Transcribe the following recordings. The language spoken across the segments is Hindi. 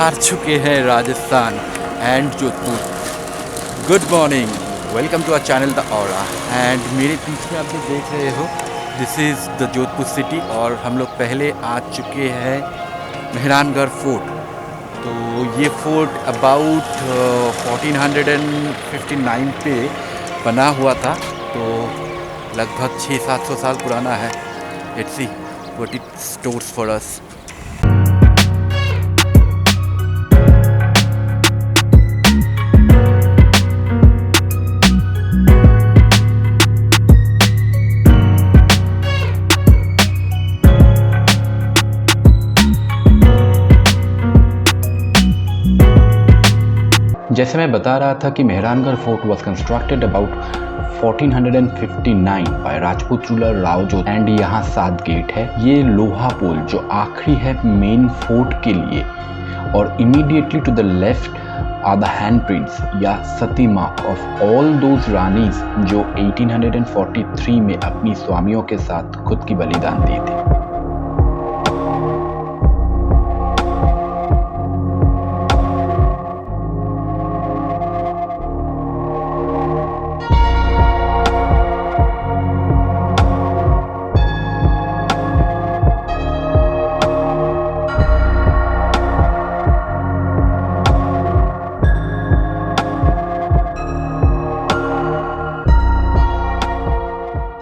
पधार चुके हैं Rajasthan and Jodhpur. Good morning, welcome to our channel the Aura. And मेरे पीछे आप जो देख रहे हो, this is the Jodhpur city. और हम लोग पहले आ चुके हैं मेहरानगढ़ फोर्ट। तो ये फोर्ट अबाउट 1459 पे बना हुआ था, तो लगभग 600-700 साल पुराना है। Let's see what it stores for us. जैसे मैं बता रहा था कि Mehrangarh fort was constructed about 1459 by Rajput ruler Rao Jodha. And यहाँ 7 गेट है। ये लोहा पुल जो आखिरी है मेन फोर्ट के लिए, और immediately to the left are the handprints या sati mark of all those ranis जो 1843 में अपनी स्वामियों के साथ खुद की बलिदान दी थी।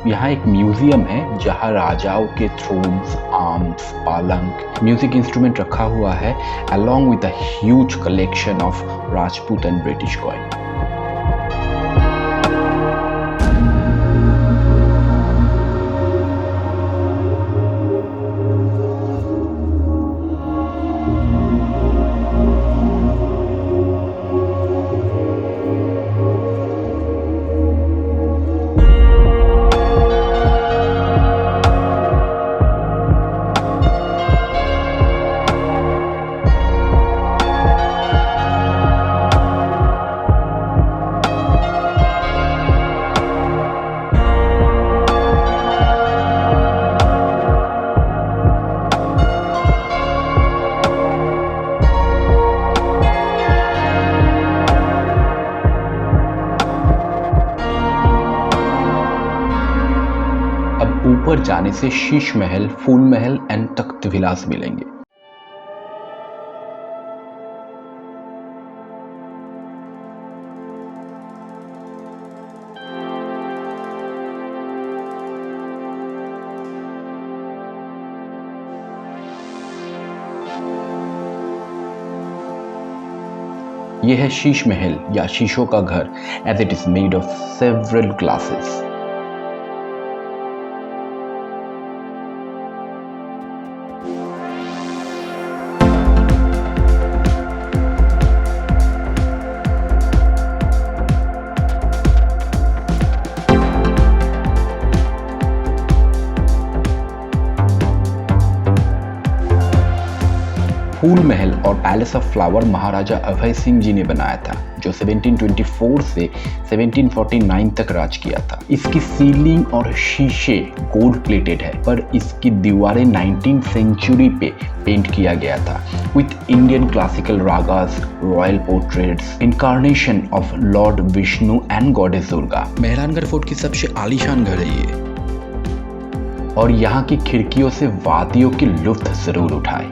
यहाँ एक म्यूजियम है जहाँ राजाओं के थ्रोन्स, आर्म्स, पालंक, म्यूजिक इंस्ट्रूमेंट रखा हुआ है, along with a huge collection of Rajput and British coin. ऊपर जाने से शीश महल, फूल महल एंड तख्त विलास मिलेंगे। यह है शीश महल या शीशों का घर, as it is made of several glasses. Phool Mahal और palace of flower Maharaja Abhay Singh ji ने बनाया था, जो 1724 से 1749 तक राज किया था। इसकी सीलिंग और शीशे गोल्ड प्लेटेड है, पर इसकी दीवारें 19th सेंचुरी पे पेंट किया गया था with Indian classical ragas, royal portraits, incarnation of Lord Vishnu and goddess Durga. Mehrangarh fort की सबसे आलीशान घर है ये, और यहाँ की खिड़कियों से वादियों की लुत्फ जरूर उठाए।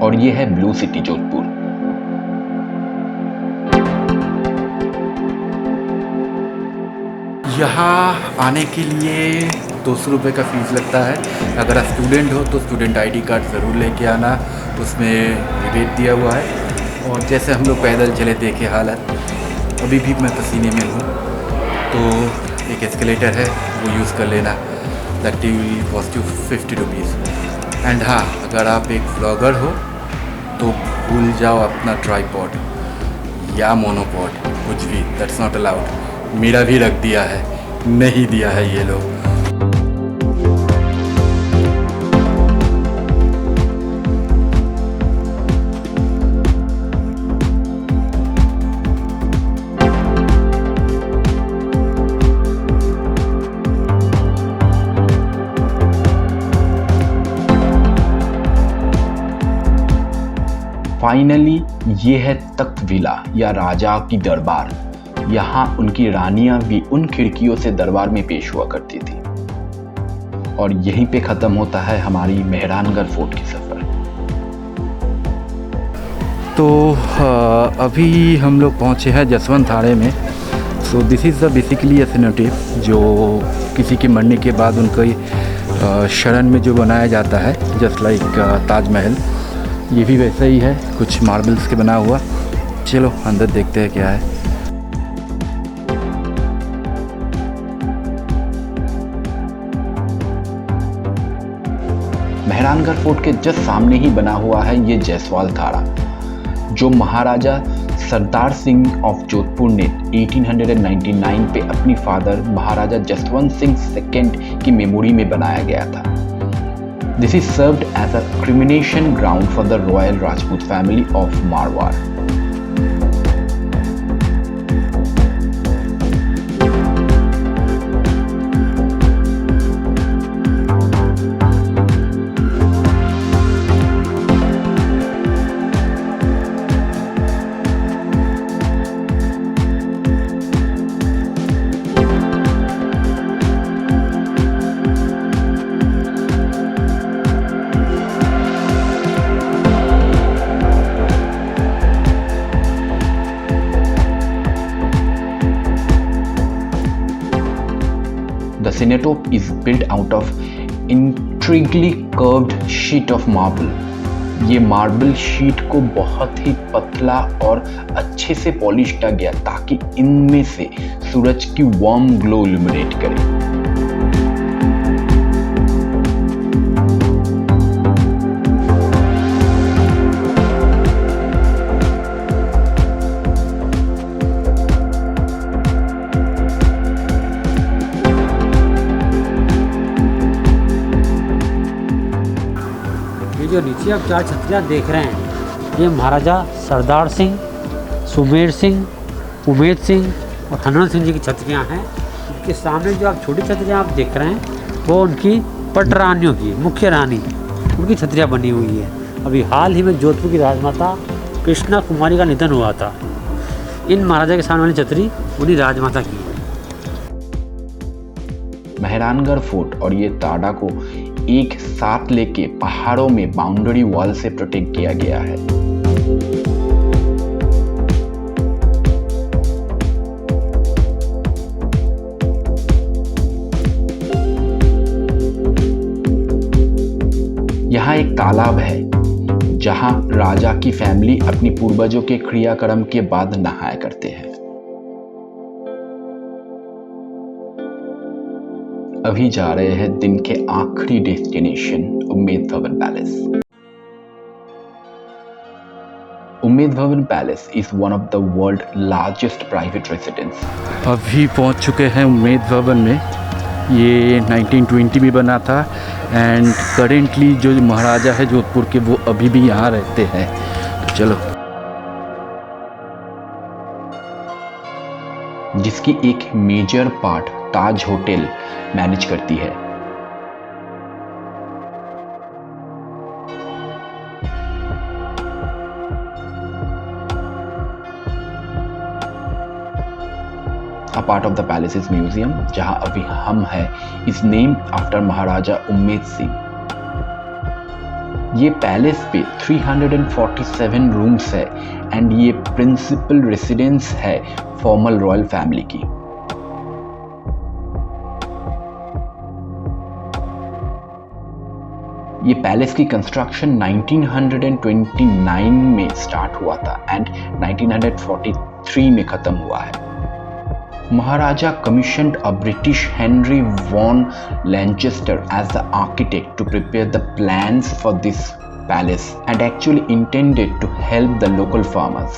और ये है ब्लू सिटी जोधपुर। यहाँ आने के लिए 200 रुपये का फीस लगता है। अगर आप स्टूडेंट हो तो स्टूडेंट आईडी कार्ड ज़रूर लेके आना, उसमें रेट दिया हुआ है। और जैसे हम लोग पैदल चले देखे हालत, अभी भी मैं पसीने में हूँ, तो एक एस्केलेटर है वो यूज़ कर लेना, that will cost you 50 rupees. And हाँ, अगर आप एक व्लॉगर हो तो भूल जाओ अपना ट्राइपॉड या मोनोपॉड, कुछ भी, दैट्स नॉट अलाउड। मेरा भी रख दिया है, नहीं दिया है ये लोग। फाइनली ये है तख्त विला या राजा की दरबार। यहाँ उनकी रानियां भी उन खिड़कियों से दरबार में पेश हुआ करती थी। और यहीं पे ख़त्म होता है हमारी मेहरानगढ़ फोर्ट की सफ़र। तो अभी हम लोग पहुँचे हैं जसवंत थाड़े में। So this is the basically cenotaph जो किसी के मरने के बाद उनके शरण में जो बनाया जाता है, जस्ट लाइक ताजमहल। ये भी वैसा ही है, कुछ मार्बल्स के बना हुआ। चलो अंदर देखते हैं क्या है। मेहरानगढ़ फोर्ट के जस्ट सामने ही बना हुआ है ये जयसवाल थाड़ा, जो महाराजा सरदार सिंह ऑफ जोधपुर ने 1899 पे अपनी फादर महाराजा जसवंत सिंह सेकेंड की मेमोरी में बनाया गया था। This is served as a cremation ground for the royal Rajput family of Marwar. The cenotape is built out of intricately curved sheet of marble. ये मार्बल शीट को बहुत ही पतला और अच्छे से पॉलिश किया गया ताकि इनमें से सूरज की वार्म ग्लो इल्यूमिनेट करे। जो नीचे आप चार छतरियाँ देख रहे हैं, ये महाराजा सरदार सिंह, सुमेर सिंह, उमेद सिंह और हनुमान सिंह जी की छतरियाँ हैं। उनके सामने जो आप छोटी छतरियाँ आप देख रहे हैं वो उनकी पटरानियों की, मुख्य रानी उनकी छतरियाँ बनी हुई है। अभी हाल ही में जोधपुर की राजमाता कृष्णा कुमारी का निधन हुआ था। इन महाराजा के सामने वाली छतरी उन्हीं राजमाता की है। मेहरानगढ़ फोर्ट और ये ताड़ा को एक साथ लेके पहाड़ों में बाउंड्री वॉल से प्रोटेक्ट किया गया है। यहाँ एक तालाब है जहाँ राजा की फैमिली अपनी पूर्वजों के क्रियाक्रम के बाद नहाया करते हैं। अभी जा रहे हैं दिन के आखिरी डेस्टिनेशन उम्मेद भवन पैलेस। उम्मेद भवन palace is one of the world largest private residence. अभी पहुंच चुके हैं उम्मेद भवन में। ये 1920 में बना था एंड करेंटली जो महाराजा है जोधपुर के वो अभी भी यहाँ रहते हैं। तो चलो, जिसकी एक मेजर पार्ट ताज होटल मैनेज करती है। A part of the palace's museum, जहां अभी हम हैं, is named after महाराजा उम्मेद सिंह। ये पैलेस पे 347 रूम्स है एंड ये प्रिंसिपल रेसिडेंस है फॉर्मल रॉयल फैमिली की। ये पैलेस की कंस्ट्रक्शन 1929 में स्टार्ट हुआ था एंड 1943 में खत्म हुआ है। Maharaja commissioned a British Henry von Lancaster as the architect to prepare the plans for this palace and actually intended to help the local farmers.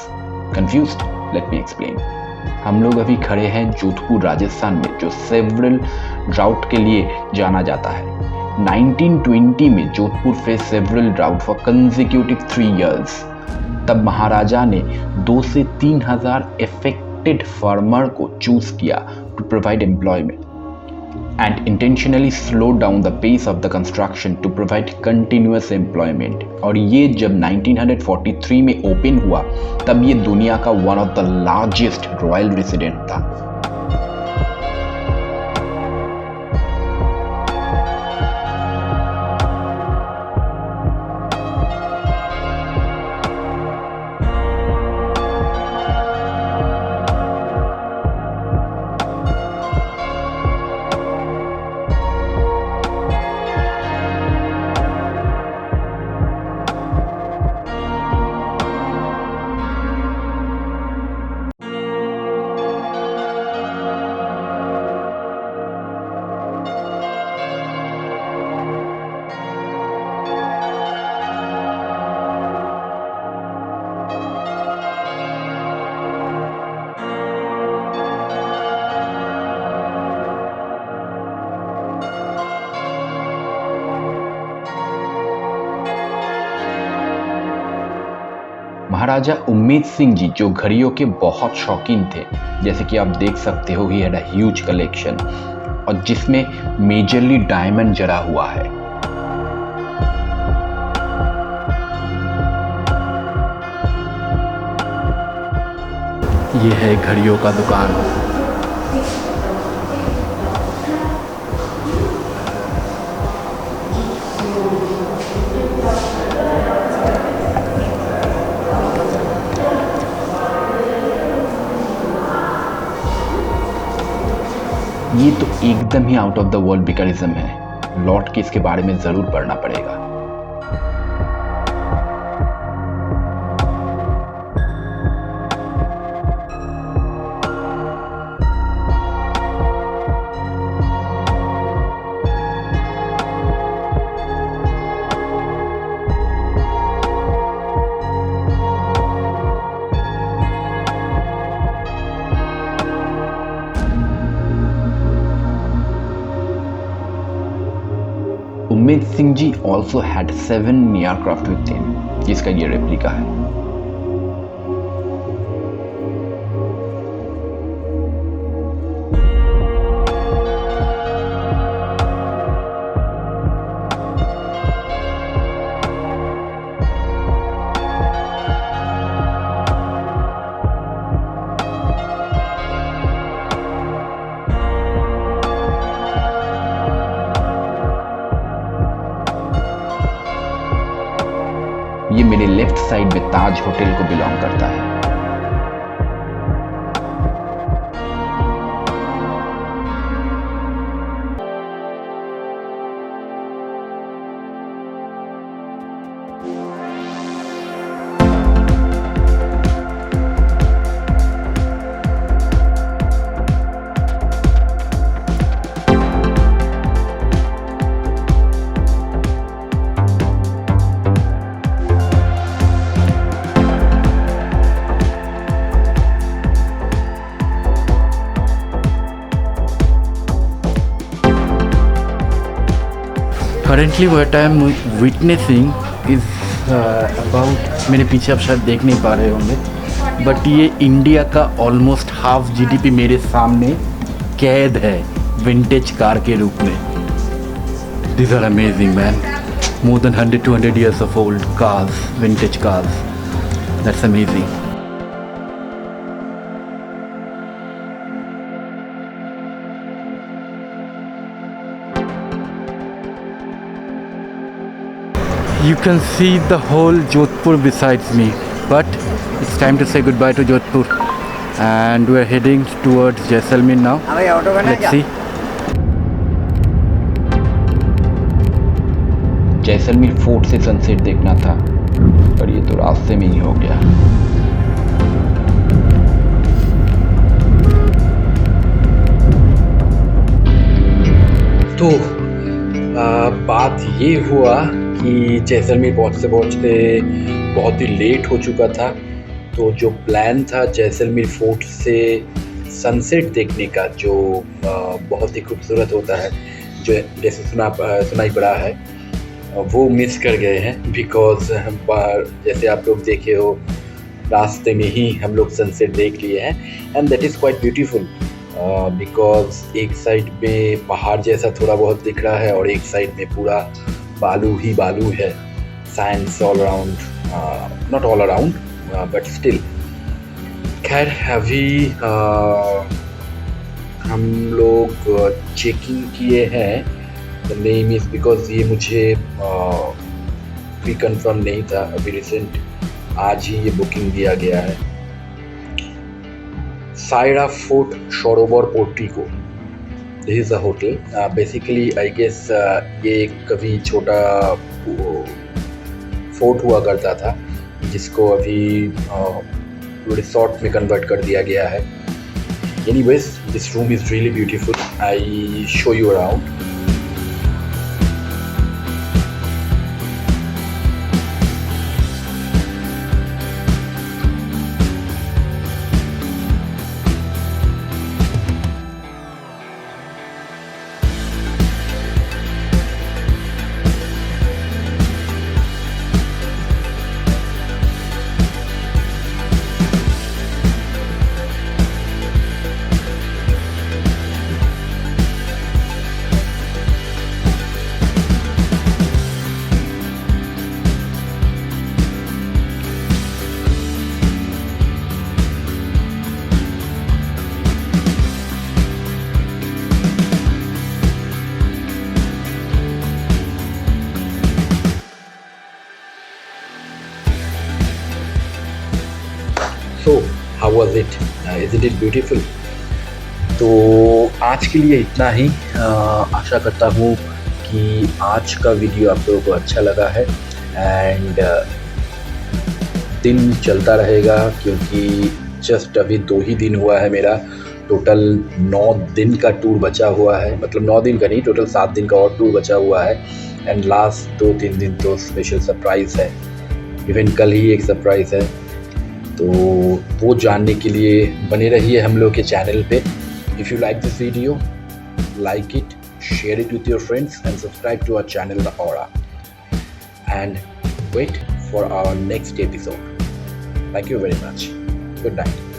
Confused? Let me explain. हम लोग अभी खड़े हैं जोधपुर राजस्थान में, जो सेवरल ड्राउट के लिए जाना जाता है। 1920 में Jodhpur face several drought for consecutive 3 years। तब महाराजा ने 2 से 3 हजार फार्मर को चूज किया to provide employment and intentionally slowed down the pace of the construction to provide continuous employment. और ये जब 1943 में ओपन हुआ तब ये दुनिया का one of the largest royal resident था। महाराजा उम्मेद सिंह जी जो घड़ियों के बहुत शौकीन थे, जैसे कि आप देख सकते हो, he had a huge collection और जिसमें मेजरली डायमंड जड़ा हुआ है। ये है घड़ियों का दुकान। ये तो एकदम ही आउट ऑफ द वर्ल्ड बिकरिज्म है, लौट के इसके बारे में जरूर पढ़ना पड़ेगा। Ummed Singh ji also had 7 aircraft with him, जिसका ये रेप्लिका है। ये मेरे लेफ्ट साइड में ताज होटल को बिलोंग करता है। Currently what I am witnessing is about, मेरे पीछे आप शायद देख नहीं पा रहे होंगे, बट ये इंडिया का ऑलमोस्ट हाफ जीडीपी मेरे सामने कैद है विंटेज कार के रूप में। These are amazing man, more than 100-200 years of old cars, vintage cars, that's amazing. You can see the whole Jodhpur besides me, but it's time to say goodbye to Jodhpur and we are heading towards Jaisalmer now. Let's see. Jaisalmer fort से सनसेट देखना था, पर ये तो रास्ते में ही हो गया। तो बात ये हुआ कि जैसलमेर पहुँचते पहुँचते बहुत ही लेट हो चुका था, तो जो प्लान था जैसलमेर फोर्ट से सनसेट देखने का, जो बहुत ही खूबसूरत होता है, जो जैसे सुनाई पड़ा है, वो मिस कर गए हैं। बिकॉज जैसे आप लोग देखे हो, रास्ते में ही हम लोग सनसेट देख लिए हैं and that is quite beautiful. Because एक साइड में पहाड़ जैसा थोड़ा बहुत दिख रहा है और एक साइड में पूरा बालू ही बालू है, Sands all around, not all around but still. खैर अभी हम लोग चेकिंग किए हैं, द नेम इज़, बिकॉज ये मुझे प्री कंफर्म नहीं था, अभी रिसेंट आज ही ये बुकिंग दिया गया है। सायरा fort Sarovar portico, this is a hotel. Basically I guess ये कभी छोटा फोर्ट हुआ करता था जिसको अभी रिसोर्ट में कन्वर्ट कर दिया गया है। Anyways this room is really beautiful, I show you around. So, how was it? Isn't it beautiful? तो आज के लिए इतना ही। आशा करता हूँ कि आज का वीडियो आप लोगों को अच्छा लगा है एंड दिन चलता रहेगा, क्योंकि जस्ट अभी 2 ही दिन हुआ है मेरा। टोटल 9 दिन का टूर बचा हुआ है, मतलब 9 दिन का नहीं, टोटल 7 दिन का और टूर बचा हुआ है। एंड लास्ट 2-3 दिन तो स्पेशल सरप्राइज़ है, इवन कल ही एक सरप्राइज़ है। तो वो जानने के लिए बने रहिए हम लोग के चैनल पे। If you like this video, like it, share it with your friends and subscribe to our channel the Aura and wait for our next episode. Thank you very much. Good night.